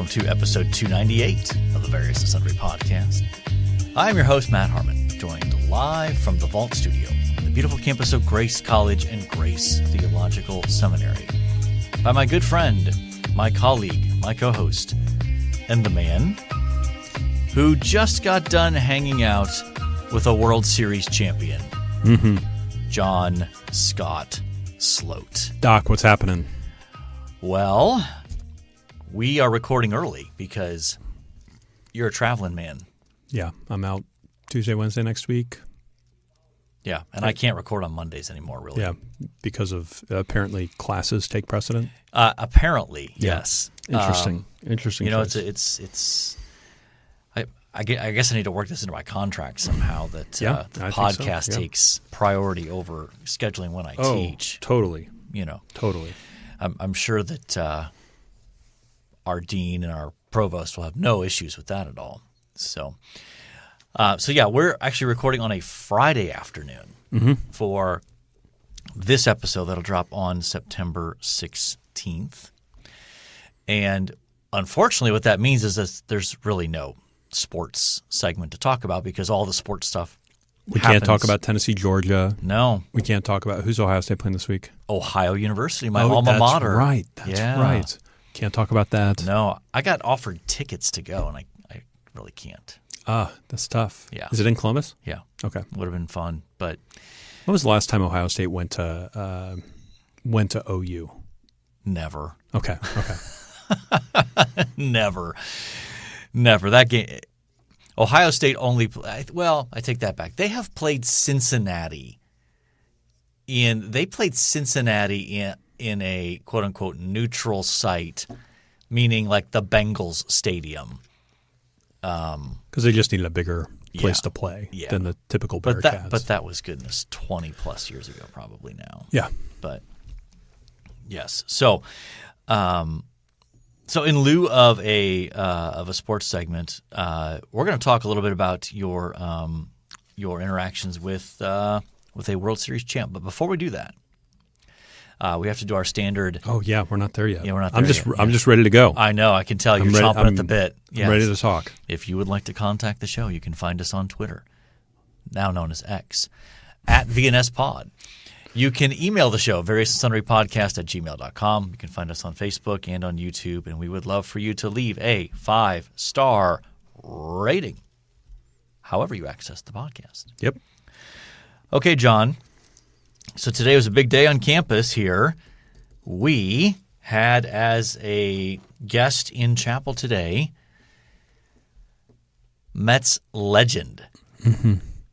welcome to episode 298 of the Various and Sundry podcast. I'm your host, Matt Harmon, joined live from the Vault Studio, the beautiful campus of Grace College and Grace Theological Seminary, by my good friend, my colleague, my co-host, and the man who just got done hanging out with a World Series champion, John Scott Sloat. Doc, what's happening? Well, we are recording early because you're a traveling man. Yeah, I'm out Tuesday, Wednesday next week. Yeah, and I can't record on Mondays anymore, really. Yeah, because of apparently classes take precedent. Apparently, Yeah. yes. Interesting. Interesting. You know, choice. it's. I guess I need to work this into my contract somehow that the I think podcast so, yeah. takes priority over scheduling when I teach. Totally. You know, Totally. I'm sure that our dean and our provost will have no issues with that at all. So yeah, we're actually recording on a Friday afternoon for this episode that'll drop on September 16th. And unfortunately, what that means is that there's really no sports segment to talk about because all the sports stuff We happens. can't talk about Tennessee, Georgia. No. We can't talk about who's Ohio State playing this week. Ohio University, my alma mater. That's right. That's right. Can't talk about that. No, I got offered tickets to go, and I really can't. That's tough. Yeah. Is it in Columbus? Yeah. Okay. Would have been fun, but When was the last time Ohio State went to OU? never. Okay. Never. That game – Ohio State only – well, I take that back. They have played Cincinnati in a quote-unquote neutral site, meaning like the Bengals stadium. Because they just needed a bigger place to play than the typical Bearcats. But that was, goodness, 20-plus years ago probably now. Yeah. But yes. So in lieu of a sports segment, we're going to talk a little bit about your interactions with a World Series champ. But before we do that, we have to do our standard. Oh yeah, we're not there yet. Yeah, we're not there yet. I'm just ready to go. I know. I can tell you're chomping at the bit. Yes. I'm ready to talk. If you would like to contact the show, you can find us on Twitter, now known as X, at VNSPod. You can email the show, varioussandsundrypodcast@gmail.com. You can find us on Facebook and on YouTube, and we would love for you to leave a 5-star rating, however you access the podcast. Yep. Okay, John. So today was a big day on campus here. We had as a guest in chapel today Mets legend,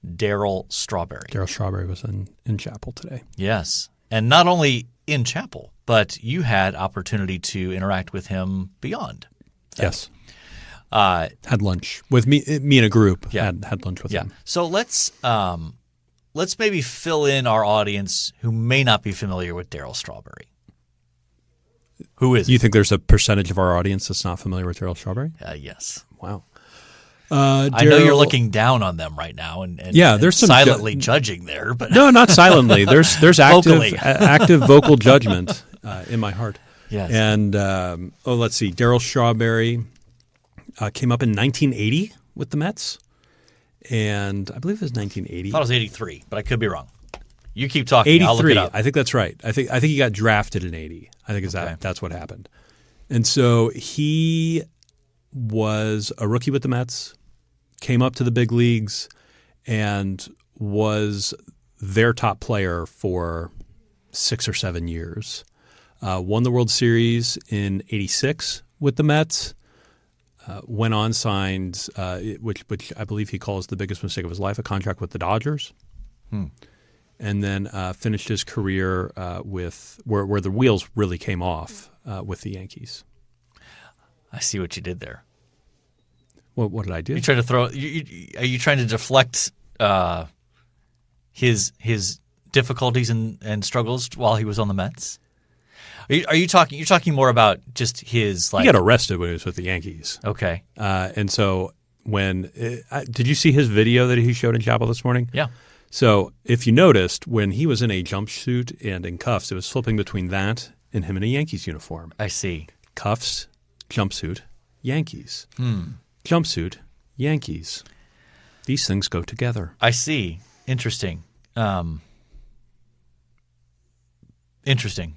Darryl Strawberry. Darryl Strawberry was in chapel today. Yes. And not only in chapel, but you had opportunity to interact with him beyond that. Yes. Had lunch with me and a group. Yeah. Had lunch with him. So let's maybe fill in our audience who may not be familiar with Darryl Strawberry. Who is You think there's a percentage of our audience that's not familiar with Darryl Strawberry? yes. Wow. I know you're looking down on them right now and there's some silently judging there, but No, not silently. There's Vocally. active vocal judgment in my heart. Yes. And let's see. Darryl Strawberry came up in 1980 with the Mets, and I believe it was 1980. I thought it was 83, but I could be wrong. You keep talking. I'll look 83. it up. I think that's right. I think he got drafted in 80. I think that's what happened. And so he was a rookie with the Mets, came up to the big leagues, and was their top player for 6 or 7 years. Won the World Series in '86 with the Mets. Went on, signed, which I believe he calls the biggest mistake of his life, a contract with the Dodgers. And then finished his career with where the wheels really came off with the Yankees. I see what you did there. What did I do? You trying to throw? Are you trying to deflect his difficulties and struggles while he was on the Mets? Are you talking? You're talking more about just his like. He got arrested when he was with the Yankees. Okay. And so when did you see his video that he showed in chapel this morning? Yeah. So if you noticed, when he was in a jumpsuit and in cuffs, it was flipping between that and him in a Yankees uniform. I see. Cuffs, jumpsuit, Yankees. Jumpsuit, Yankees. These things go together. I see. Interesting. Interesting.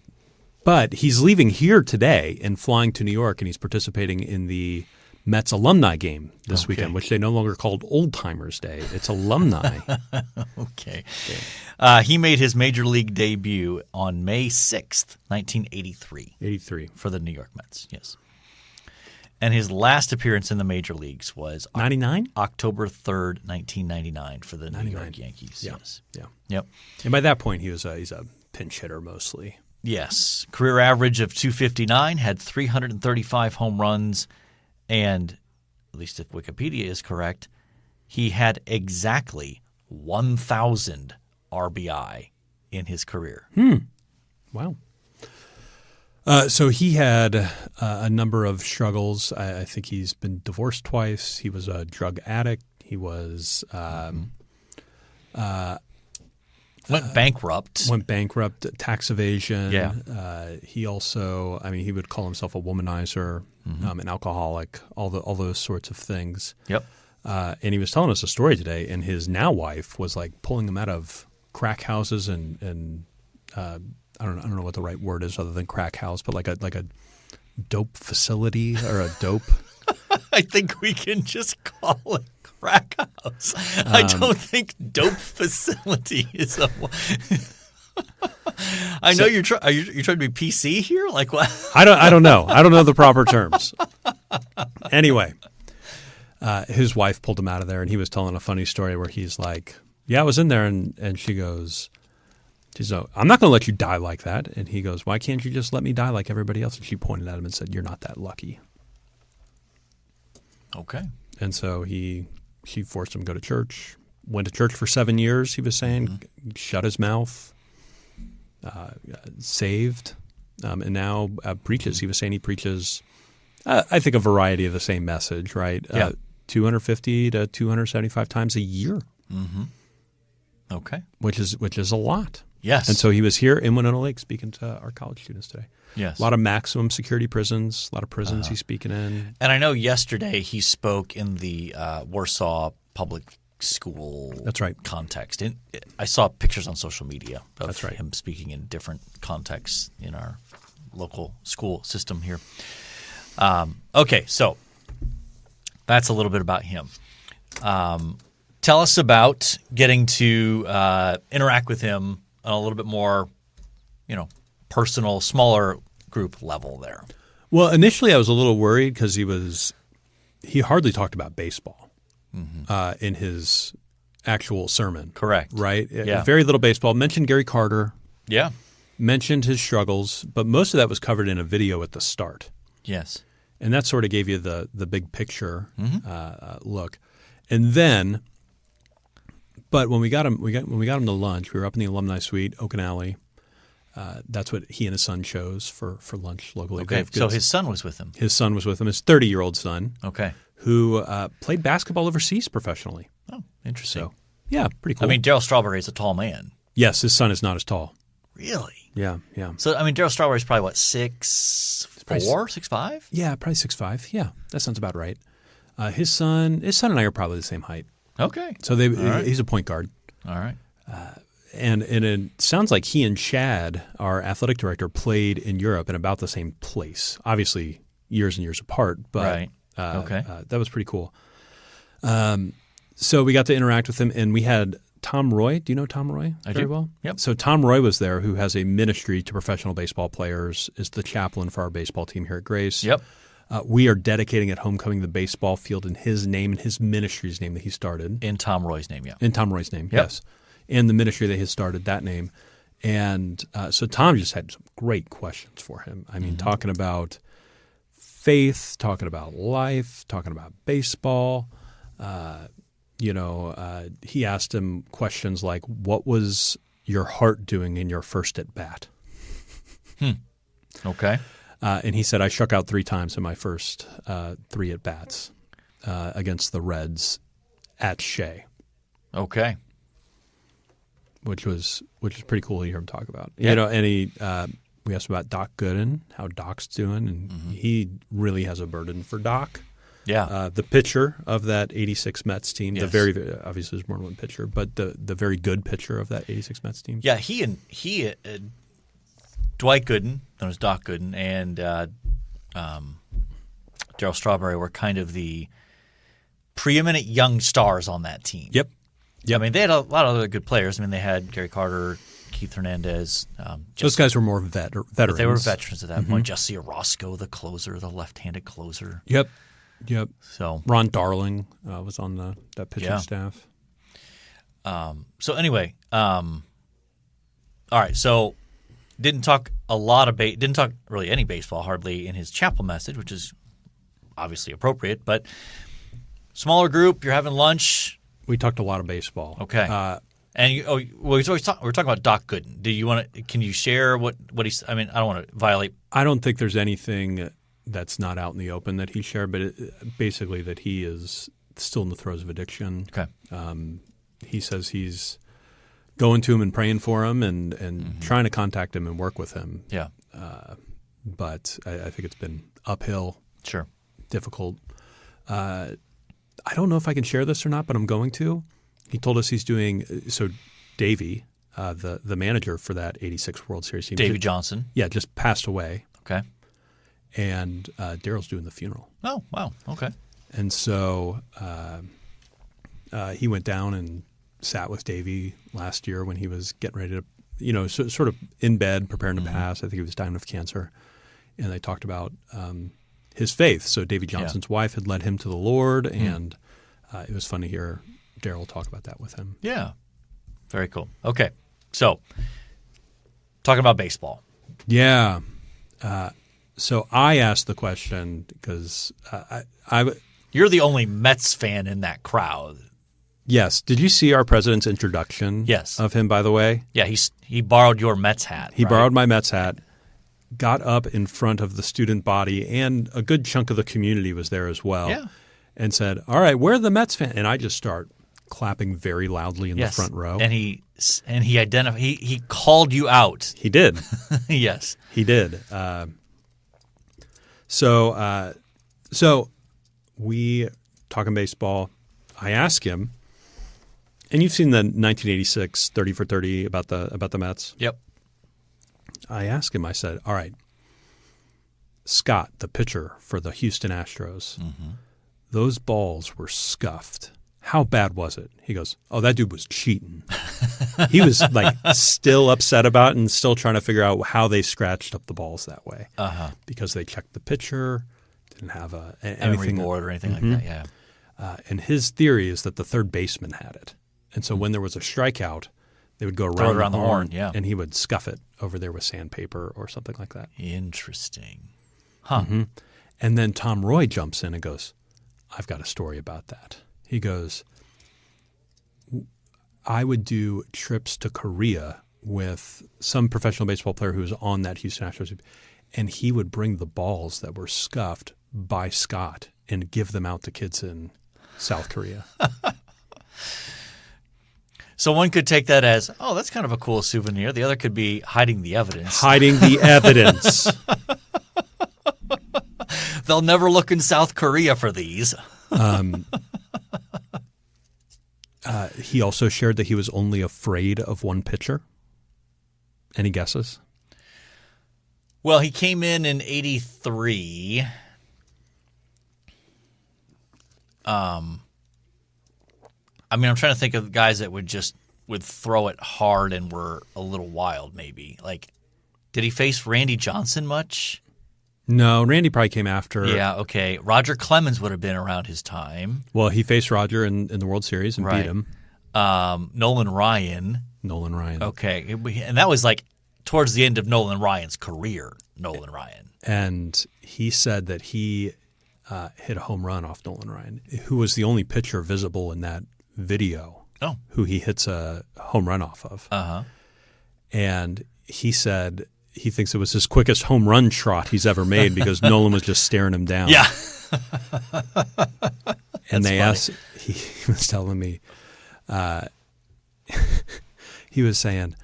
But he's leaving here today and flying to New York, and he's participating in the Mets alumni game this weekend, which they no longer called Old Timers Day. It's alumni. Okay. He made his major league debut on May 6th, 1983. 83. For the New York Mets, yes. And his last appearance in the major leagues was 99? October 3rd, 1999 for the New York Yankees. Yeah. Yes. Yeah. Yep. And by that point, he's a pinch hitter mostly. Yes. Career average of 259, had 335 home runs, and at least if Wikipedia is correct, he had exactly 1,000 RBI in his career. Wow. So he had a number of struggles. I think he's been divorced twice. He was a drug addict. He was went bankrupt. Tax evasion. Yeah. He also, he would call himself a womanizer, an alcoholic, all those sorts of things. Yep. And he was telling us a story today, and his now wife was like pulling him out of crack houses and I don't know what the right word is other than crack house, but like a dope facility or a dope. I think we can just call it crack house. I don't think dope facility is a. I know you're trying to be PC here. Like what? I don't know. I don't know the proper terms. Anyway, his wife pulled him out of there, and he was telling a funny story where he's like, "Yeah, I was in there," and she goes. She's like, I'm not going to let you die like that. And he goes, why can't you just let me die like everybody else? And she pointed at him and said, you're not that lucky. Okay. And so she forced him to go to church, went to church for 7 years, he was saying, shut his mouth, saved, and now preaches. He was saying he preaches, I think, a variety of the same message, right? Yeah. 250 to 275 times a year. Mm-hmm. Okay. Which is a lot. Yes. And so he was here in Winona Lake speaking to our college students today. Yes. A lot of maximum security prisons, a lot of prisons he's speaking in. And I know yesterday he spoke in the Warsaw Public School context. I saw pictures on social media of him speaking in different contexts in our local school system here. Okay, so that's a little bit about him. Tell us about getting to interact with him on a little bit more, personal, smaller group level there. Well, initially I was a little worried because he hardly talked about baseball in his actual sermon. Correct. Right? Yeah. Very little baseball. Mentioned Gary Carter. Yeah. Mentioned his struggles, but most of that was covered in a video at the start. Yes. And that sort of gave you the big picture look. And then – but when we got him to lunch, we were up in the alumni suite, Oaken Alley. That's what he and his son chose for lunch locally. Okay, so his son was with him. His son was with him. His 30-year-old son. Okay. Who played basketball overseas professionally. Oh, interesting. So, yeah, pretty cool. Darryl Strawberry is a tall man. Yes, his son is not as tall. Really? Yeah. So Darryl Strawberry is probably what, 6'4", 6'5"? Yeah, probably 6'5". Yeah, that sounds about right. His son and I are probably the same height. Okay. So he's a point guard. All right. And it sounds like he and Chad, our athletic director, played in Europe in about the same place. Obviously, years and years apart, but that was pretty cool. So we got to interact with him, and we had Tom Roy. Do you know Tom Roy very well? Yep. So Tom Roy was there, who has a ministry to professional baseball players, is the chaplain for our baseball team here at Grace. Yep. We are dedicating at homecoming the baseball field in his name and his ministry's name that he started. In Tom Roy's name, yeah. In Tom Roy's name, yes. And the ministry that he started, that name. And so Tom just had some great questions for him. Talking about faith, talking about life, talking about baseball. He asked him questions like, what was your heart doing in your first at bat? Okay. And he said, I struck out 3 times in my first 3 at bats against the Reds at Shea. Okay. Which was pretty cool to hear him talk about. Yeah. And he We asked about Doc Gooden, how Doc's doing, and he really has a burden for Doc. Yeah. The pitcher of that 86 Mets team, Yes. the very, obviously there's more than one pitcher, but the very good pitcher of that 86 Mets team. Yeah, he Dwight Gooden, known as Doc Gooden, and Darryl Strawberry were kind of the preeminent young stars on that team. Yep. I mean, they had a lot of other good players. I mean, they had Gary Carter, Keith Hernandez. Those guys were more veterans. But they were veterans at that point. Jesse Orozco, the closer, the left-handed closer. Yep. So Ron Darling was on that pitching staff. So anyway, all right. So didn't talk really any baseball hardly in his chapel message, which is obviously appropriate. But smaller group, you're having lunch. We talked a lot of baseball. Okay. And we're talking about Doc Gooden. Do you want to? Can you share what he's? I mean, I don't want to violate. I don't think there's anything that's not out in the open that he shared, but basically that he is still in the throes of addiction. Okay. He says he's going to him and praying for him and trying to contact him and work with him. Yeah. But I think it's been uphill. Sure. Difficult. I don't know if I can share this or not, but I'm going to. He told us he's doing – so Davey, the manager for that 86 World Series team. Davey Johnson. Yeah, just passed away. Okay. And Darryl's doing the funeral. Oh, wow. Okay. And so he went down and sat with Davey last year when he was getting ready to, sort of in bed preparing to pass. I think he was dying of cancer. And they talked about his faith. So Davey Johnson's wife had led him to the Lord, and it was fun to hear Darryl talk about that with him. Yeah. Very cool. Okay. So talking about baseball. Yeah. So I asked the question because You're the only Mets fan in that crowd. Yes. Did you see our president's introduction of him, by the way? Yeah, he borrowed your Mets hat. He borrowed my Mets hat, got up in front of the student body, and a good chunk of the community was there as well, and said, all right, we're the Mets fan. And I just start clapping very loudly in the front row. And he called you out. He did. Yes. He did. So we talking baseball. I ask him, and you've seen the 1986 30 for 30 about the Mets. Yep. I asked him. I said, "All right, Scott, the pitcher for the Houston Astros, those balls were scuffed. How bad was it?" He goes, "Oh, that dude was cheating." He was like still upset about it and still trying to figure out how they scratched up the balls that way because they checked the pitcher, didn't have anything board or anything like that. Yeah. And his theory is that the third baseman had it, and so when there was a strikeout, they would go around the horn, and he would scuff it over there with sandpaper or something like that. Interesting. Huh. And then Tom Roy jumps in and goes, "I've got a story about that." He goes, "I would do trips to Korea with some professional baseball player who was on that Houston Astros, and he would bring the balls that were scuffed by Scott and give them out to kids in South Korea." So one could take that as, oh, that's kind of a cool souvenir. The other could be hiding the evidence. Hiding the evidence. They'll never look in South Korea for these. He also shared that he was only afraid of one pitcher. Any guesses? Well, he came in 83. I mean, I'm trying to think of guys that would throw it hard and were a little wild, maybe. Like, did he face Randy Johnson much? No, Randy probably came after. Yeah, okay. Roger Clemens would have been around his time. Well, he faced Roger in the World Series and beat him. Nolan Ryan. Okay. And that was like towards the end of Nolan Ryan's career, Nolan Ryan. And he said that he hit a home run off Nolan Ryan, who was the only pitcher visible in that video who he hits a home run off of. And he said he thinks it was his quickest home run trot he's ever made because Nolan was just staring him down. Yeah. And they asked, he was telling me, he was saying,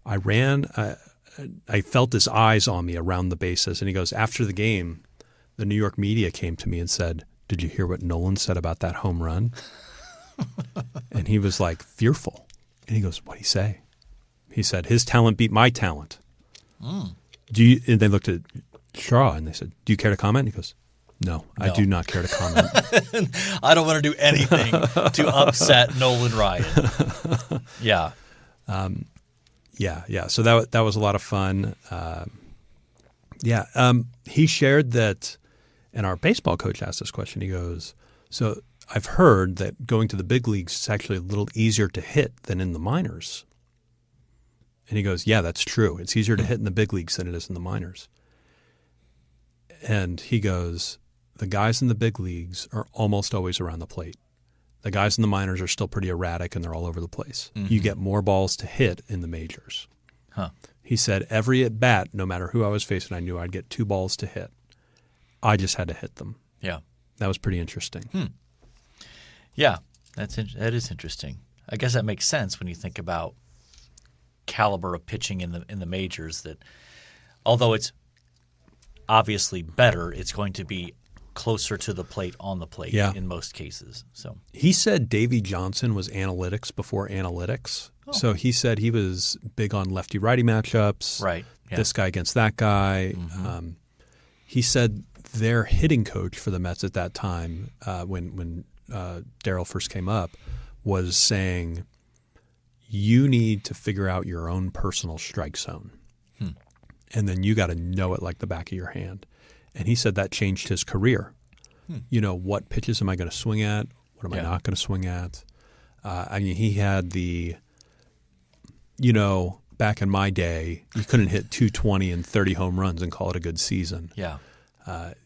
I ran I felt his eyes on me around the bases. And he goes, after the game, the New York media came to me and said, "Did you hear what Nolan said about that home run?" And he was like fearful. And he goes, "What'd he say?" He said, "His talent beat my talent." And they looked at Shaw and they said, "Do you care to comment?" And he goes, No, I do not care to comment. I don't want to do anything to upset Nolan Ryan. Yeah. Yeah. So that was a lot of fun. He shared that, and our baseball coach asked this question. He goes, "So I've heard that going to the big leagues is actually a little easier to hit than in the minors." And he goes, "Yeah, that's true. It's easier to hit in the big leagues than it is in the minors." And he goes, "The guys in the big leagues are almost always around the plate. The guys in the minors are still pretty erratic and they're all over the place. Mm-hmm. You get more balls to hit in the majors." Huh. He said, every at bat, no matter who I was facing, I knew I'd get 2 balls to hit. I just had to hit them. Yeah. That was pretty interesting. Yeah, that is interesting. I guess that makes sense when you think about caliber of pitching in the majors, that although it's obviously better, it's going to be closer to the plate on the plate in most cases. So he said Davey Johnson was analytics before analytics. Oh. So he said he was big on lefty-righty matchups. Right. Yeah. This guy against that guy. Mm-hmm. He said their hitting coach for the Mets at that time, when Darryl first came up, was saying, you need to figure out your own personal strike zone. And then you got to know it like the back of your hand. And he said that changed his career. You know, what pitches am I going to swing at? What am I not going to swing at? He had back in my day, you couldn't hit 220 and 30 home runs and call it a good season. Yeah.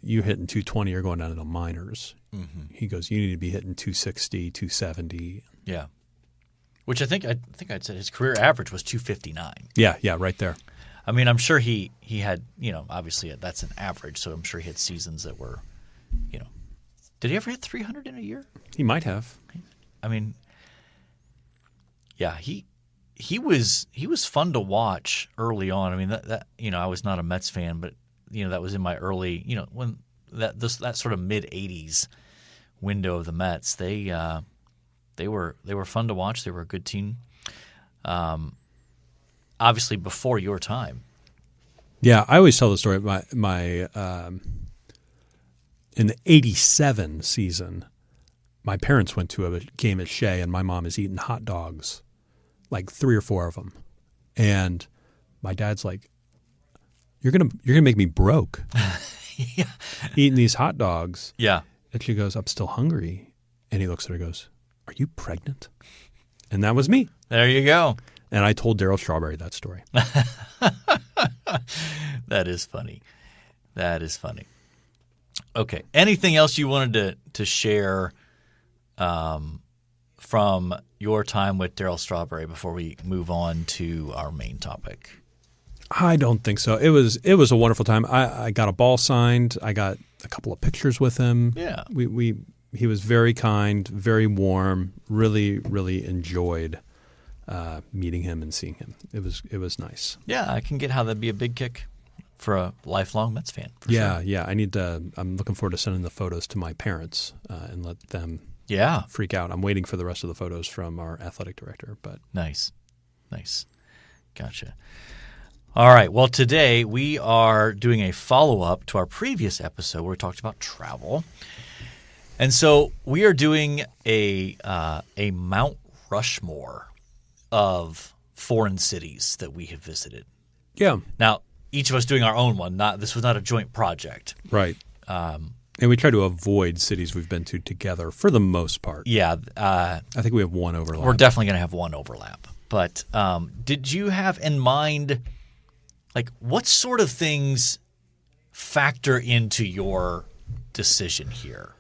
You hitting 220, you're going down to the minors. Mm-hmm. He goes, you need to be hitting 260, 270. Yeah. Which I think I'd said his career average was 259. Yeah, right there. I mean, I'm sure he had, obviously that's an average, so I'm sure he had seasons that were, did he ever hit 300 in a year? He might have. I mean, yeah, he was fun to watch early on. I mean, that I was not a Mets fan, but that was in my early, when that sort of mid 80s window of the Mets. They were fun to watch. They were a good team. Obviously, before your time. Yeah, I always tell the story. My in the '87 season, my parents went to a game at Shea, and my mom is eating hot dogs, like 3 or 4 of them, and my dad's like, "You're gonna make me broke, eating these hot dogs." Yeah, and she goes, "I'm still hungry," and he looks at her and goes, "Are you pregnant?" And that was me. There you go. And I told Darryl Strawberry that story. That is funny. Okay. Anything else you wanted to share from your time with Darryl Strawberry before we move on to our main topic? I don't think so. It was a wonderful time. I got a ball signed. I got a couple of pictures with him. Yeah. He was very kind, very warm. Really, really enjoyed meeting him and seeing him. It was nice. Yeah, I can get how that'd be a big kick for a lifelong Mets fan. Yeah, sure. Yeah. I'm looking forward to sending the photos to my parents and let them freak out. I'm waiting for the rest of the photos from our athletic director. But Nice. Gotcha. All right. Well, today we are doing a follow-up to our previous episode where we talked about travel. And so we are doing a Mount Rushmore of foreign cities that we have visited. Yeah. Now, each of us doing our own one. This was not a joint project. Right. And we try to avoid cities we've been to together for the most part. Yeah. I think we have one overlap. We're definitely going to have one overlap. But did you have in mind, like, what sort of things factor into your decision here?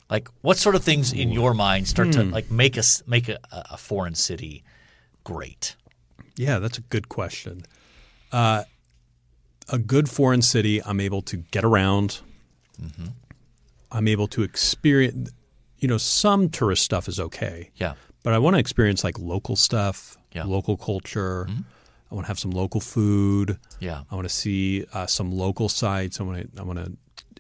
Like, what sort of things in your mind start to like make a foreign city great? Yeah, that's a good question. A good foreign city, I'm able to get around. Mm-hmm. I'm able to experience, some tourist stuff is okay. Yeah. But I want to experience like local stuff, local culture. Mm-hmm. I want to have some local food. Yeah. I want to see some local sites. I want to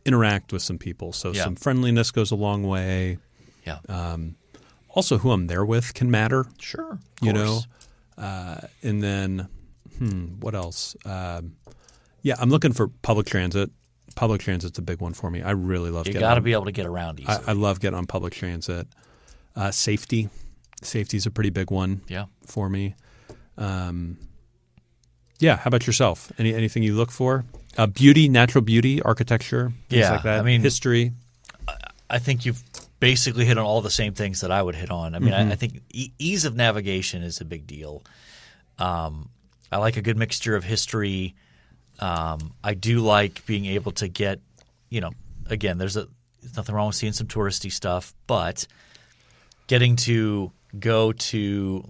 interact with some people. So Yeah. some friendliness goes a long way. Yeah. Also, who I'm there with can matter. Sure. Of You course. know, and then what else? Yeah, I'm looking for public transit. Public transit's a big one for me. I really love. You got to be able to get around easily. I love getting on public transit. Safety. Safety's a pretty big one. Yeah. For me. Yeah. How about yourself? Anything you look for? Beauty, natural beauty, architecture, things like that. I mean, history. I think you've basically hit on all the same things that I would hit on. I mean, I think ease of navigation is a big deal. I like a good mixture of history. I do like being able to get, again, there's nothing wrong with seeing some touristy stuff, but getting to go to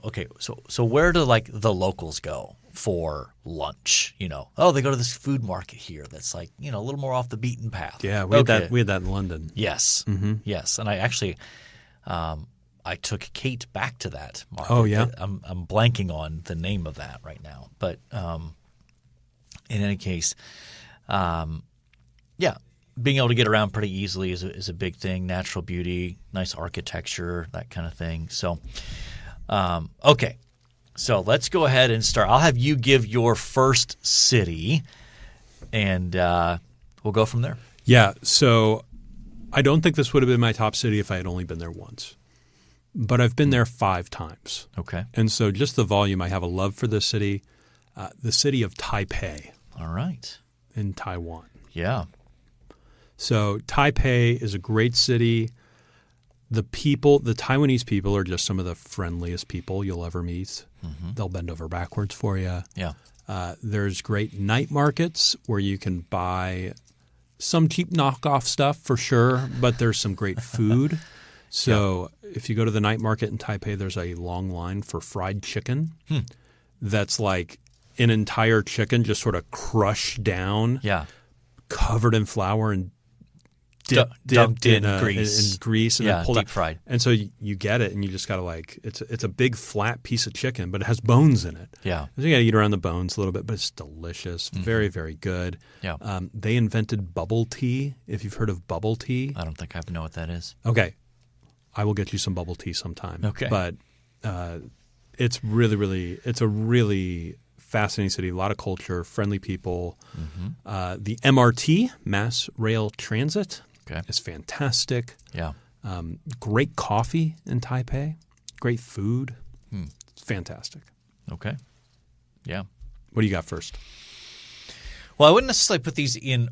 okay, so where do the locals go for lunch? They go to this food market here that's a little more off the beaten path. Yeah, we had that in London. Yes, yes, and I actually I took Kate back to that market. Oh yeah, I'm blanking on the name of that right now, but in any case, yeah, being able to get around pretty easily is a big thing. Natural beauty, nice architecture, that kind of thing. So, okay. So let's go ahead and start. I'll have you give your first city, and we'll go from there. Yeah. So I don't think this would have been my top city if I had only been there once. But I've been there 5 times. Okay. And so just the volume, I have a love for this city, the city of Taipei. All right. In Taiwan. Yeah. So Taipei is a great city. The Taiwanese people are just some of the friendliest people you'll ever meet. Mm-hmm. They'll bend over backwards for you. Yeah. There's great night markets where you can buy some cheap knockoff stuff for sure, but there's some great food. So if you go to the night market in Taipei, there's a long line for fried chicken. That's like an entire chicken just sort of crushed down, covered in flour and dumped in grease, and then pulled deep out. fried. And so you get it, and you just gotta it's a big flat piece of chicken, but it has bones in it. Yeah, so you gotta eat around the bones a little bit, but it's delicious, very very good. Yeah, they invented bubble tea. If you've heard of bubble tea, I don't think I know what that is. Okay, I will get you some bubble tea sometime. Okay, but it's a really fascinating city. A lot of culture, friendly people. Mm-hmm. The MRT, Mass Rail Transit. Okay. It's fantastic. Yeah. Great coffee in Taipei. Great food. It's fantastic. Okay. Yeah. What do you got first? Well, I wouldn't necessarily put these in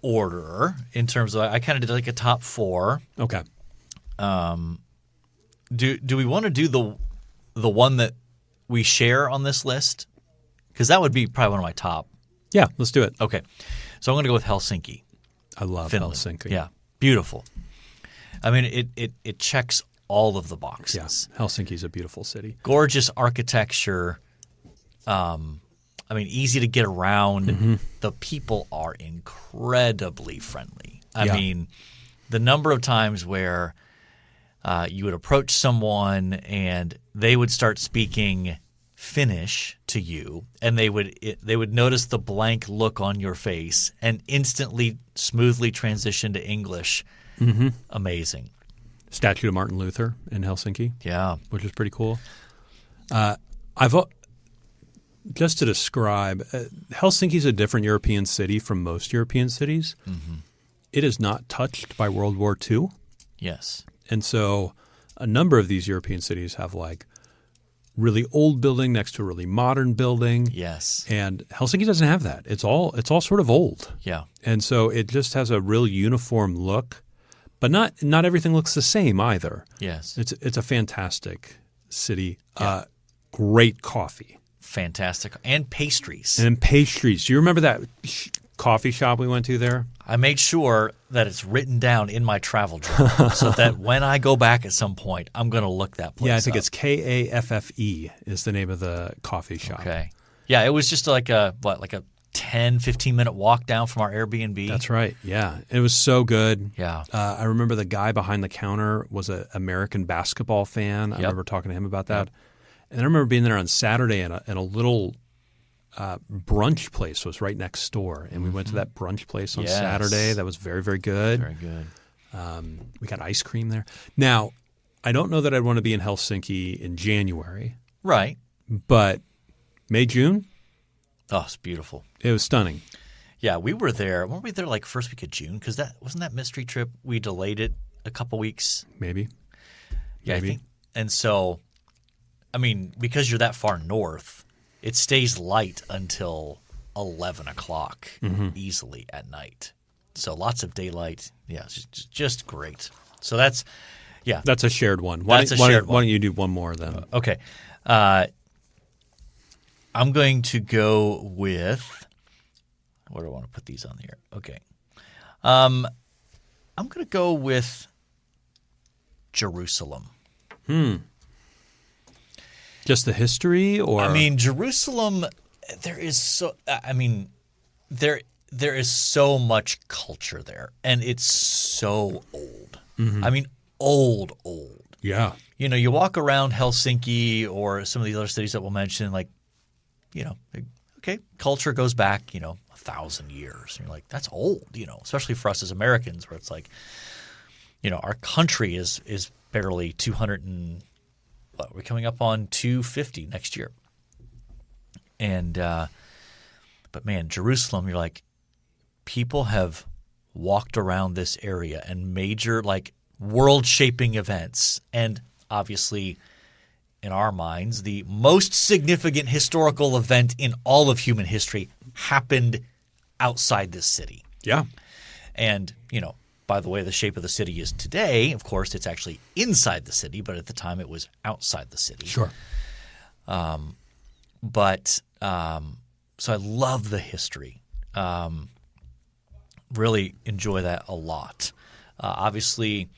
order in terms of – I kind of did a top 4. Okay. Do we want to do the one that we share on this list? Because that would be probably one of my top. Yeah, let's do it. Okay. So I'm going to go with Helsinki. I love Finland. Helsinki. Yeah, beautiful. I mean, it checks all of the boxes. Yes, Helsinki's a beautiful city. Gorgeous architecture. I mean, easy to get around. Mm-hmm. The people are incredibly friendly. I mean, the number of times where you would approach someone and they would start speaking Finnish to you, and they would notice the blank look on your face and instantly smoothly transition to English. Mm-hmm. Amazing. Statue of Martin Luther in Helsinki. Yeah, which is pretty cool. Just to describe, Helsinki is a different European city from most European cities. Mm-hmm. It is not touched by World War II. Yes, and so a number of these European cities have really old building next to a really modern building. Yes. And Helsinki doesn't have that. It's all sort of old. Yeah. And so it just has a real uniform look, but not everything looks the same either. Yes. It's a fantastic city. Yeah. Great coffee. Fantastic. And pastries. Do you remember that coffee shop we went to there? I made sure that it's written down in my travel journal so that when I go back at some point, I'm going to look that place up. Yeah, I think it's Kaffe is the name of the coffee shop. Okay. Yeah, it was just like a 10, 15-minute walk down from our Airbnb. That's right. Yeah. It was so good. Yeah. I remember the guy behind the counter was an American basketball fan. I remember talking to him about that. And I remember being there on Saturday, and a little brunch place was right next door. And we went to that brunch place on Saturday. That was very, very good. Very good. We got ice cream there. Now, I don't know that I'd want to be in Helsinki in January. Right. But May, June? Oh, it's beautiful. It was stunning. Yeah, we were there. Weren't we there like first week of June? Because wasn't that mystery trip, we delayed it a couple weeks? Maybe. Yeah, I think. And so, I mean, because you're that far north, it stays light until 11 o'clock easily at night. So lots of daylight. Yeah, it's just great. So that's a shared one. Why don't you do one more then? Okay. I'm going to go with – where do I want to put these on here? Okay. I'm going to go with Jerusalem. Just the history, or I mean, Jerusalem. There is so much culture there, and it's so old. I mean, old. Yeah. You know, you walk around Helsinki or some of the other cities that we'll mention, like, you know, okay, culture goes back, 1,000 years. And you're like, that's old, especially for us as Americans, where it's like, our country is barely 200 and what, we're coming up on 250 next year. And but man, Jerusalem, you're like, people have walked around this area and major like world-shaping events, and obviously in our minds, the most significant historical event in all of human history happened outside this city. Yeah. And, by the way the shape of the city is today, of course, it's actually inside the city, but at the time it was outside the city. Sure. So I love the history. Really enjoy that a lot. Obviously,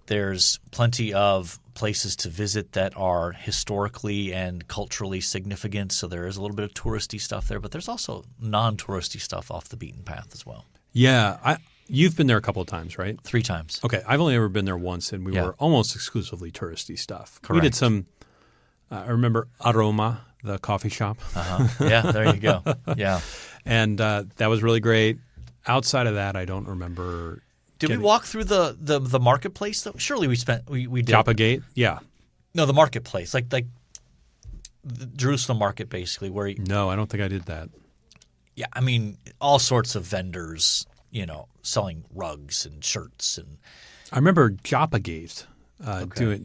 there's plenty of places to visit that are historically and culturally significant, so there is a little bit of touristy stuff there, but there's also non-touristy stuff off the beaten path as well. Yeah. You've been there a couple of times, right? 3 times. Okay. I've only ever been there once, and we were almost exclusively touristy stuff. Correct. We did some I remember Aroma, the coffee shop. Yeah, there you go. Yeah. And that was really great. Outside of that, I don't remember. Did we walk through the marketplace though? Surely we did. Joppa Gate? Yeah. No, the marketplace, like the Jerusalem market, basically. No, I don't think I did that. Yeah, I mean, all sorts of vendors, selling rugs and shirts, and I remember Joppa Gate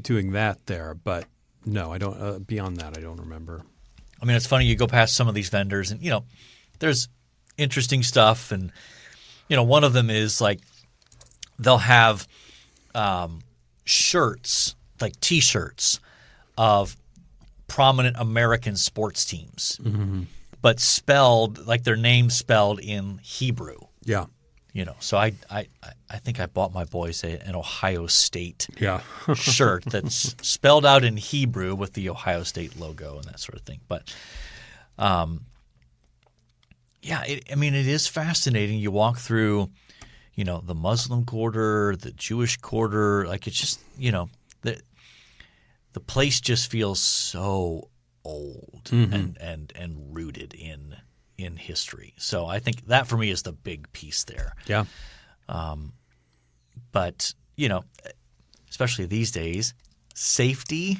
doing that there, but no, I don't. Beyond that, I don't remember. I mean, it's funny. You go past some of these vendors, and there's interesting stuff, and one of them is like they'll have shirts, like T-shirts of prominent American sports teams, but spelled like their name spelled in Hebrew. Yeah. So I think I bought my boys an Ohio State shirt that's spelled out in Hebrew with the Ohio State logo and that sort of thing. But it is fascinating. You walk through, the Muslim quarter, the Jewish quarter. Like, it's just, the place just feels so old and rooted in history. So I think that for me is the big piece there. Yeah. But, especially these days, safety.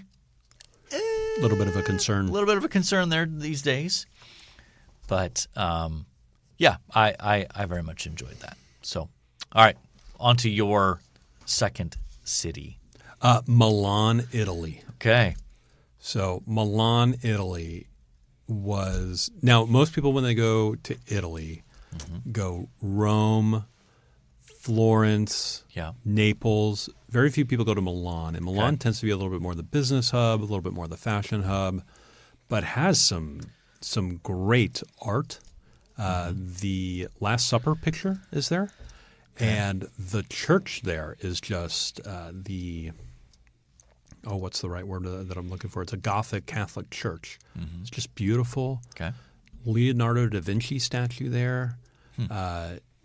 A little bit of a concern. A little bit of a concern there these days. But, I very much enjoyed that. So, all right, on to your second city. Milan, Italy. Okay. So Milan, Italy was – now most people when they go to Italy go Rome, Florence, Naples. Very few people go to Milan. And Milan tends to be a little bit more the business hub, a little bit more the fashion hub, but has some great art. The Last Supper picture is there. And the church there is just what's the right word that I'm looking for? It's a Gothic Catholic church. It's just beautiful. Okay. Leonardo da Vinci statue there.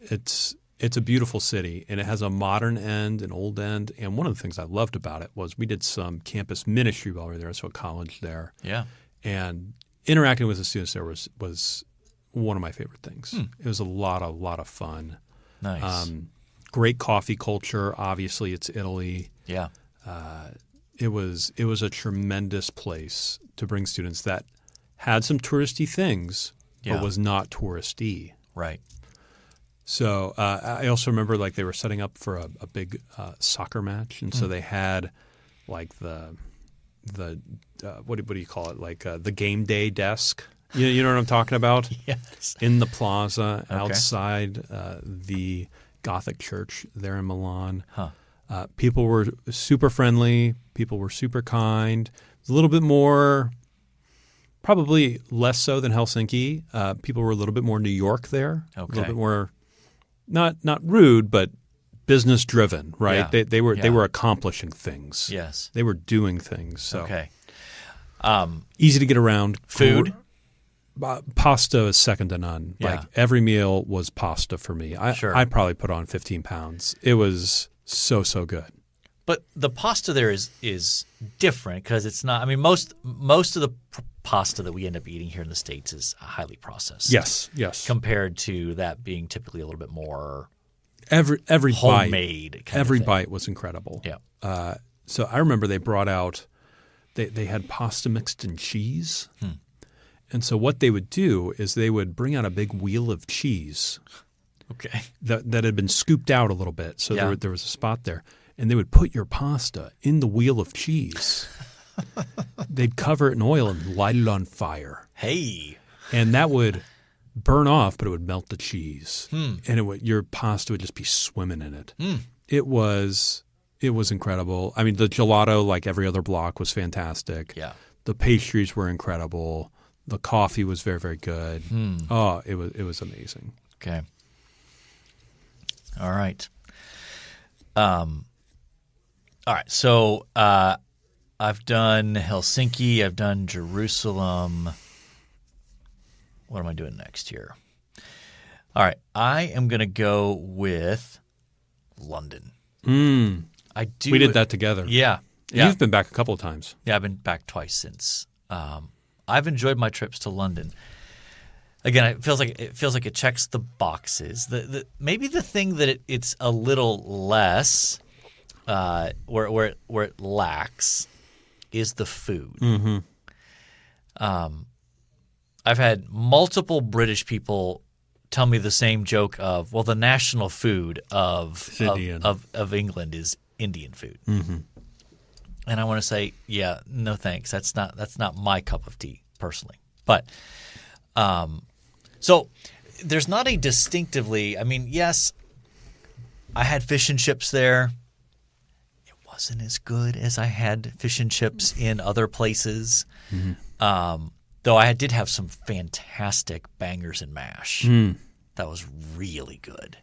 It's It's a beautiful city, and it has a modern end, an old end. And one of the things I loved about it was we did some campus ministry while we were there, so a college there. Yeah. And interacting with the students there was one of my favorite things. It was a lot of fun. Nice. Great coffee culture. Obviously, it's Italy. Yeah. It was a tremendous place to bring students that had some touristy things, Yeah. but was not touristy. Right. So I also remember like they were setting up for a big soccer match, and so they had like the what do you call it, like the game day desk. You know what I'm talking about? Yes. In the plaza Okay. outside the Gothic church there in Milan. Huh. People were super friendly. People were super kind. It was a little bit more, probably less so than Helsinki. People were a little bit more New York there. Okay. A little bit more, not rude, but business driven, right? Yeah. They were accomplishing things. Yes. They were doing things. So Okay. easy to get around. Food? Pasta is second to none. Yeah. Like every meal was pasta for me. Sure. I probably put on 15 pounds. It was so good. But the pasta there is different because it's not. I mean, most of the pasta that we end up eating here in the States is highly processed. Yes. Compared to that being typically a little bit more Every homemade. bite, kind of every thing. bite was incredible. Yeah. So I remember they brought out, they had pasta mixed in cheese. And so what they would do is they would bring out a big wheel of cheese Okay. that had been scooped out a little bit. So Yeah. there was a spot there. And they would put your pasta in the wheel of cheese. They'd cover it in oil and light it on fire. Hey. And that would burn off, but it would melt the cheese. And your pasta would just be swimming in it. It was incredible. I mean, the gelato, like every other block, was fantastic. Yeah. The pastries were incredible. The coffee was very, very good. Oh, it was amazing. Okay. All right. All right. So I've done Helsinki. I've done Jerusalem. What am I doing next here? All right. I am going to go with London. I do. We did that together. Yeah. You've been back a couple of times. Yeah, I've been back twice since. I've enjoyed my trips to London. Again, it feels like it checks the boxes. Maybe the thing that it's a little less where it lacks is the food. I've had multiple British people tell me the same joke of, well, the national food of England is Indian food. And I want to say, yeah, no thanks. That's not my cup of tea personally. But so there's not a distinctively. I mean, yes, I had fish and chips there. It wasn't as good as I had fish and chips in other places. Though I did have some fantastic bangers and mash. That was really good.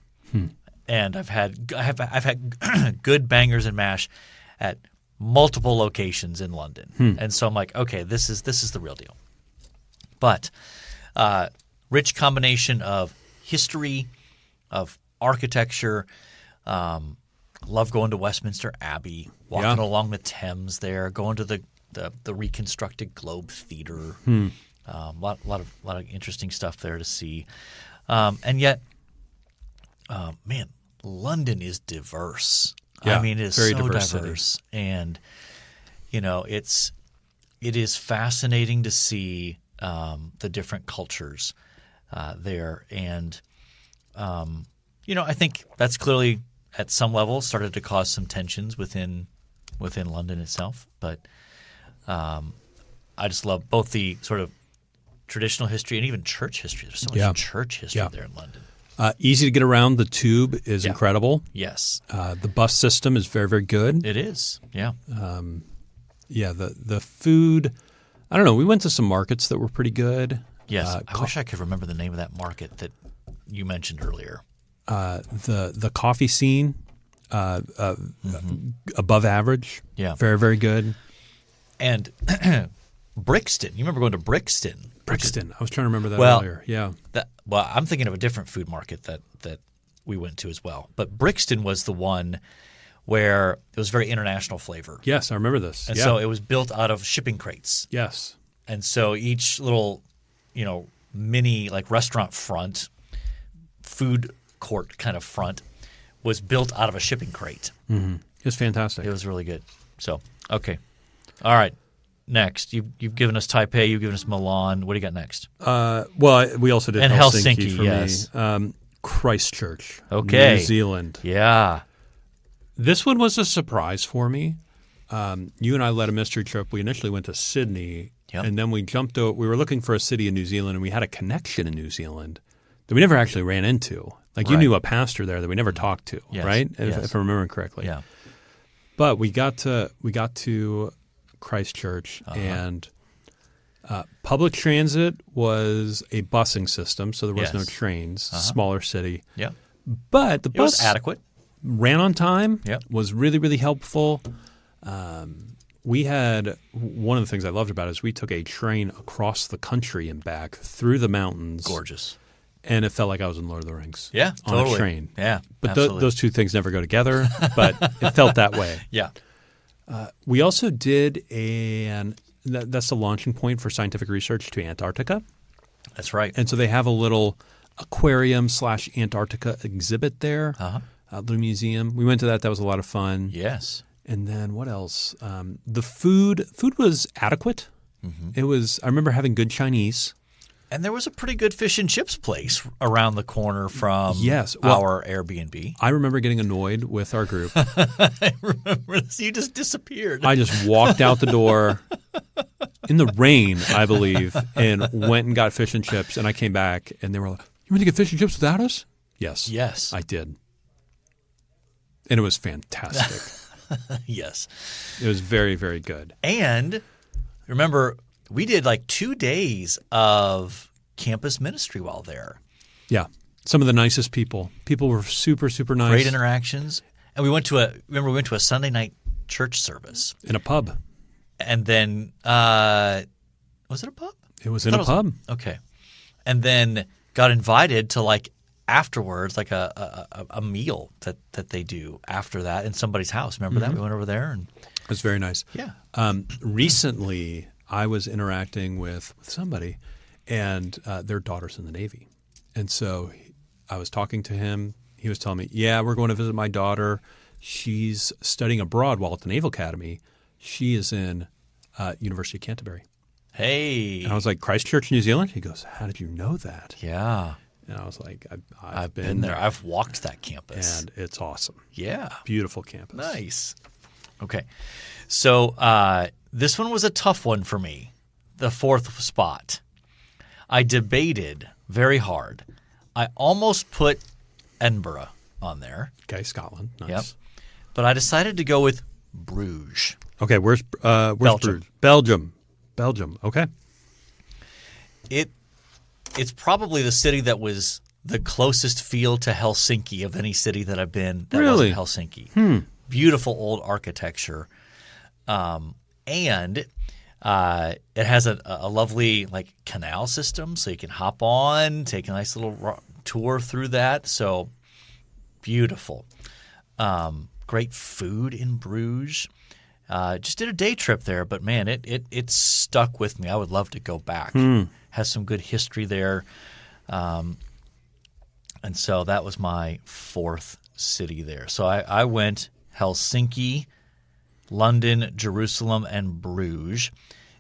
And I've had good bangers and mash at multiple locations in London. And so I'm like, okay, this is the real deal. But rich combination of history, of architecture. Love going to Westminster Abbey, walking along the Thames there, going to the reconstructed Globe Theatre. Lot of interesting stuff there to see. And yet, man, London is diverse. Yeah, I mean, it is very so diverse diverse, and it is fascinating to see the different cultures there, and I think that's clearly at some level started to cause some tensions within London itself. But I just love both the sort of traditional history and even church history. There's so much church history there in London. Easy to get around. The tube is incredible. Yes. The bus system is very, very good. It is. Yeah. The food, I don't know. We went to some markets that were pretty good. Yes. I wish I could remember the name of that market that you mentioned earlier. The coffee scene, above average. Yeah. Very, very good. And Brixton. You remember going to Brixton? Brixton. I was trying to remember that Well, earlier. Yeah. I'm thinking of a different food market that we went to as well. But Brixton was the one where it was very international flavor. Yes, I remember this. And so it was built out of shipping crates. Yes. And so each little, mini like restaurant front, food court kind of front was built out of a shipping crate. Mm-hmm. It was fantastic. It was really good. So, okay. All right. Next. You've given us Taipei. You've given us Milan. What do you got next? We also did and Helsinki for yes. me. Christchurch, okay. New Zealand. Yeah. This one was a surprise for me. You and I led a mystery trip. We initially went to Sydney, and then we jumped over. We were looking for a city in New Zealand, and we had a connection in New Zealand that we never actually ran into. Like you knew a pastor there that we never talked to, right? If I remember correctly. Yeah. But we got to Christchurch, and public transit was a busing system, so there was no trains. Smaller city. Yeah. But the bus was adequate. Ran on time. Yep. Was really, really helpful. We had one of the things I loved about it is we took a train across the country and back through the mountains. Gorgeous. And it felt like I was in Lord of the Rings. Yeah, on totally. a train. Yeah, but those two things never go together. But it felt that way. Yeah. We also did that's the launching point for scientific research to Antarctica. That's right. And so they have a little aquarium/Antarctica exhibit there, a little museum. We went to that. That was a lot of fun. Yes. And then what else? The food was adequate. Mm-hmm. I remember having good Chinese. And there was a pretty good fish and chips place around the corner from our Airbnb. I remember getting annoyed with our group. I remember this. You just disappeared. I just walked out the door in the rain, I believe, and went and got fish and chips. And I came back, and they were like, "You went to get fish and chips without us?" Yes, I did. And it was fantastic. Yes. It was very, very good. And remember, we did like 2 days of campus ministry while there. Yeah. Some of the nicest people. People were super, super nice. Great interactions. And we went to a Sunday night church service. In a pub. And then, was it a pub? It was in a pub. Okay. And then got invited to like afterwards, like a meal that they do after that in somebody's house. Remember that? We went over there. And it was very nice. Yeah. Recently, I was interacting with somebody, and their daughter's in the Navy. And so I was talking to him. He was telling me, yeah, we're going to visit my daughter. She's studying abroad while at the Naval Academy. She is in University of Canterbury. Hey. And I was like, Christchurch, New Zealand? He goes, how did you know that? Yeah. And I was like, I've been there. I've walked that campus. And it's awesome. Yeah. Beautiful campus. Nice. Okay. So this one was a tough one for me, the fourth spot. I debated very hard. I almost put Edinburgh on there. Okay, Scotland. Nice. Yep. But I decided to go with Bruges. Okay, where's Belgium. Bruges? Belgium. Okay. It's probably the city that was the closest feel to Helsinki of any city that I've been that wasn't Helsinki. Beautiful old architecture. And it has a lovely like canal system, so you can hop on, take a nice little tour through that. So beautiful. Great food in Bruges. Just did a day trip there, but man, it stuck with me. I would love to go back. Has some good history there. And so that was my fourth city there. So I went Helsinki, London, Jerusalem, and Bruges.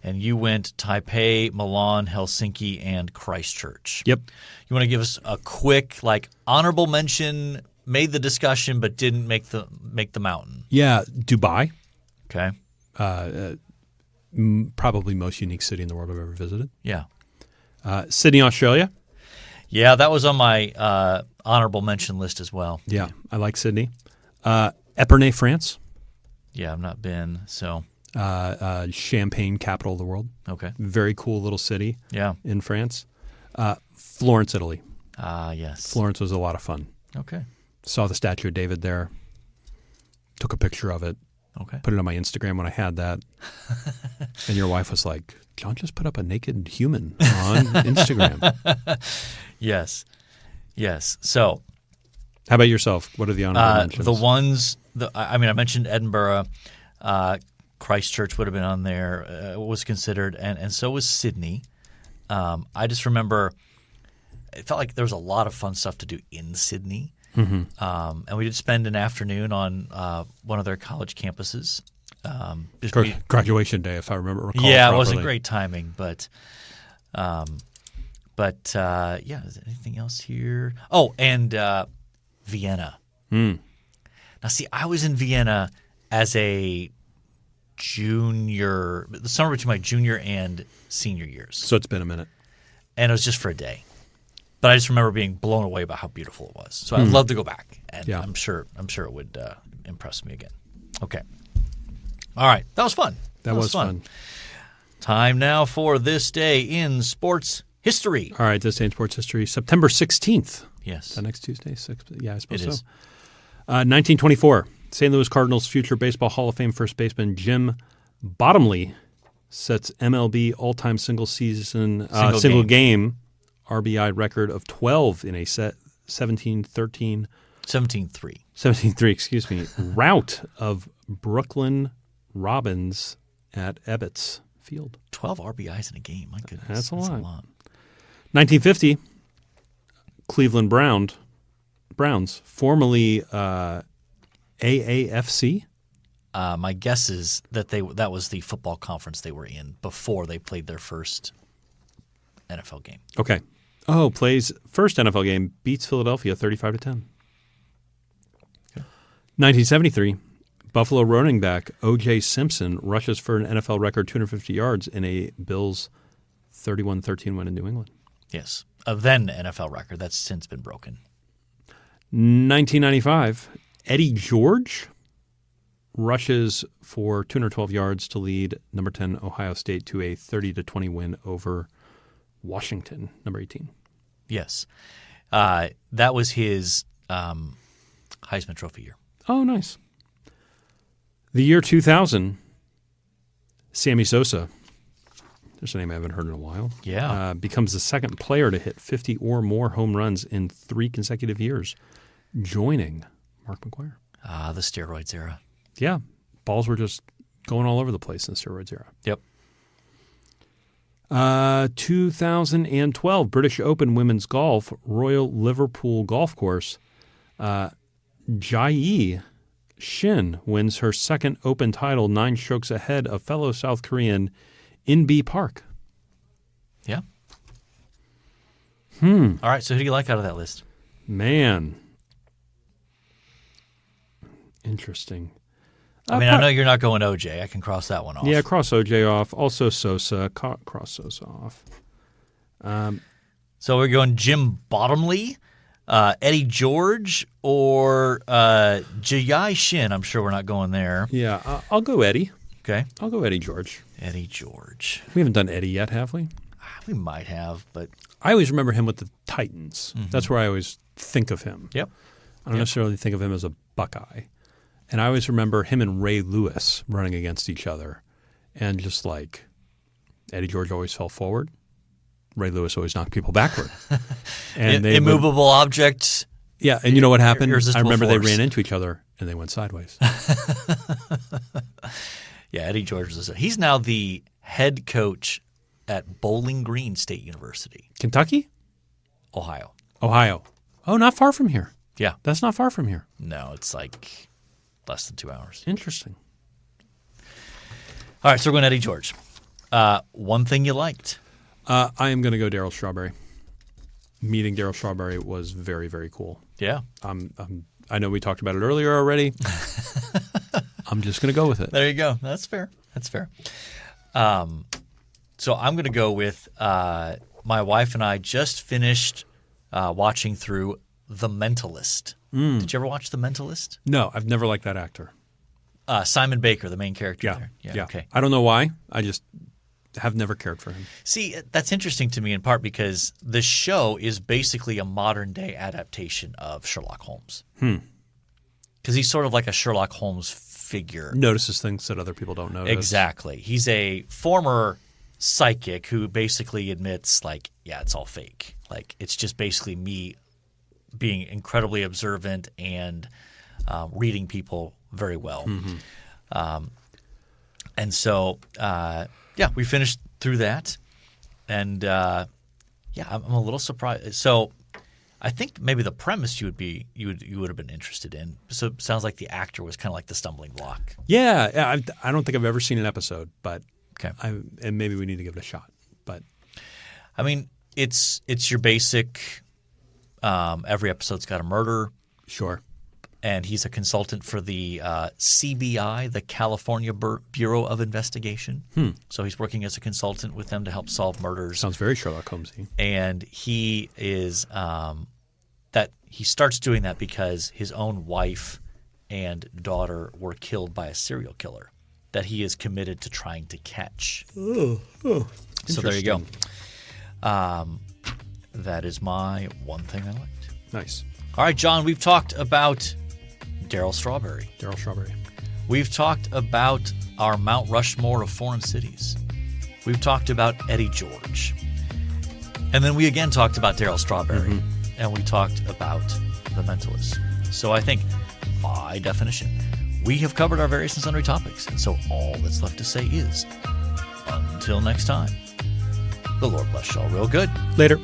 And you went Taipei, Milan, Helsinki, and Christchurch. Yep. You want to give us a quick, like, honorable mention, made the discussion but didn't make the mountain? Yeah, Dubai. Okay. Probably most unique city in the world I've ever visited. Yeah. Sydney, Australia. Yeah, that was on my honorable mention list as well. Yeah, I like Sydney. Epernay, France. Yeah, I've not been, so. Champagne, capital of the world. Okay. Very cool little city. Yeah. In France. Florence, Italy. Yes. Florence was a lot of fun. Okay. Saw the statue of David there. Took a picture of it. Okay. Put it on my Instagram when I had that. And your wife was like, John just put up a naked human on Instagram. Yes. So. How about yourself? What are the honorable mentions? The ones, I mentioned Edinburgh. Christchurch would have been on there, was considered, and so was Sydney. I just remember it felt like there was a lot of fun stuff to do in Sydney. And we did spend an afternoon on one of their college campuses. Graduation day, if I remember properly. It wasn't great timing, but yeah. Is there anything else here? Oh, and Vienna. Now, see, I was in Vienna as a junior, the summer between my junior and senior years. So it's been a minute. And it was just for a day. But I just remember being blown away by how beautiful it was. So I'd love to go back, and I'm sure it would impress me again. Okay. All right. That was fun. That was fun. Time now for This Day in Sports History. All right. This Day in Sports History, September 16th. Yes. Next Tuesday? Yeah, I suppose it so. Is. 1924, St. Louis Cardinals future Baseball Hall of Fame first baseman Jim Bottomley sets MLB all-time single game RBI record of 12 in a 17-3, 17-3, rout of Brooklyn Robins at Ebbets Field. 12 RBIs in a game. My goodness. That's a lot. 1950, Cleveland Browns, formerly AAFC. My guess is that that was the football conference they were in before they played their first NFL game. Okay. Oh, plays first NFL game, beats Philadelphia 35-10. Okay. 1973, Buffalo running back O.J. Simpson rushes for an NFL record 250 yards in a Bills 31-13 win in New England. Yes, a then NFL record that's since been broken. 1995, Eddie George rushes for 212 yards to lead number 10 Ohio State to a 30-20 win over Washington, number 18. Yes. That was his Heisman Trophy year. Oh, nice. The year 2000, Sammy Sosa, there's a name I haven't heard in a while, becomes the second player to hit 50 or more home runs in 3 consecutive years, joining Mark McGwire. The steroids era. Yeah. Balls were just going all over the place in the steroids era. Yep. 2012 British Open Women's Golf, Royal Liverpool Golf Course. Jae Shin wins her second Open title 9 strokes ahead of fellow South Korean In-B Park. Yeah. All right, so who do you like out of that list? Man. Interesting. I know you're not going OJ. I can cross that one off. Yeah, cross OJ off. Also Sosa. Cross Sosa off. So we're going Jim Bottomley, Eddie George, or Jae Shin. I'm sure we're not going there. Yeah, I'll go Eddie. Okay. I'll go Eddie George. Eddie George. We haven't done Eddie yet, have we? We might have, but I always remember him with the Titans. Mm-hmm. That's where I always think of him. Yep. I don't necessarily think of him as a Buckeye. And I always remember him and Ray Lewis running against each other. And just like Eddie George always fell forward, Ray Lewis always knocked people backward. And immovable objects. Yeah, and you know what happened? I remember force. They ran into each other and they went sideways. Yeah, Eddie George he's now the head coach at Bowling Green State University. Kentucky? Ohio. Oh, not far from here. Yeah. That's not far from here. No, it's like less than 2 hours. Interesting. All right, so we're going Eddie George. One thing you liked? I am going to go Darryl Strawberry. Meeting Darryl Strawberry was very, very cool. Yeah. I know we talked about it earlier already. I'm just going to go with it. There you go. That's fair. So I'm going to go with my wife and I just finished watching through The Mentalist. Did you ever watch The Mentalist? No, I've never liked that actor. Simon Baker, the main character there. Yeah. Okay. I don't know why. I just have never cared for him. See, that's interesting to me in part because the show is basically a modern-day adaptation of Sherlock Holmes. Because he's sort of like a Sherlock Holmes figure. Notices things that other people don't notice. Exactly. He's a former psychic who basically admits, like, yeah, it's all fake. Like, it's just basically me being incredibly observant and reading people very well. And so, we finished through that. And, I'm a little surprised. So I think maybe the premise you would have been interested in. So it sounds like the actor was kind of like the stumbling block. Yeah. I don't think I've ever seen an episode, but and maybe we need to give it a shot. But I mean, it's your basic every episode's got a murder. Sure. And he's a consultant for the CBI, the California Bureau of Investigation. So he's working as a consultant with them to help solve murders. Sounds very Sherlock Holmesy. And he is he starts doing that because his own wife and daughter were killed by a serial killer that he is committed to trying to catch. So there you go. That is my one thing I liked. Nice. All right, John, we've talked about Darryl Strawberry. We've talked about our Mount Rushmore of foreign cities. We've talked about Eddie George. And then we again talked about Darryl Strawberry. And we talked about The Mentalist. So I think, by definition, we have covered our various and sundry topics. And so all that's left to say is, until next time, the Lord bless y'all real good. Later.